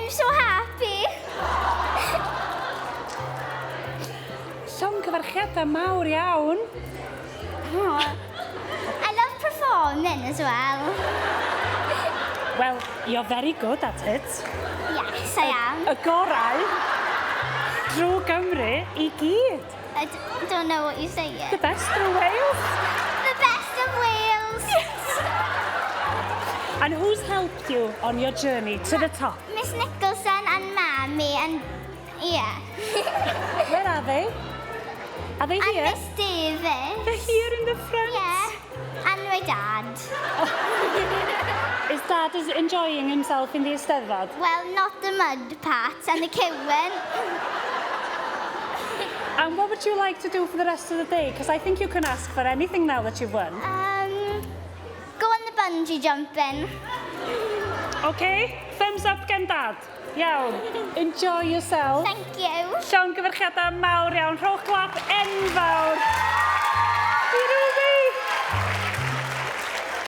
I'm so happy. Llongyfarchiadau mawr iawn. Oh, I love performing as well. Well, you're very good at it. Yes, I am. Y gorau drwy Gymru I gyd. I don't know what you're saying. The best through Wales. The best of Wales. And who's helped you on your journey to the top? Miss Nicholson and Mammy and yeah. Where are they? Are they And here? Miss Davis. They're here in the front. Yeah. And my dad. Is Dad enjoying himself in the Eisteddfod? Well, not the mud parts and the cywen. And what would you like to do for the rest of the day? Because I think you can ask for anything now that you've won. Go on the bungee jumping. Okay? Thumbs up gen Dad. Iawn. Enjoy yourself. Thank you. Llongyfarchiadau mawr iawn. Rhowch clap enfawr.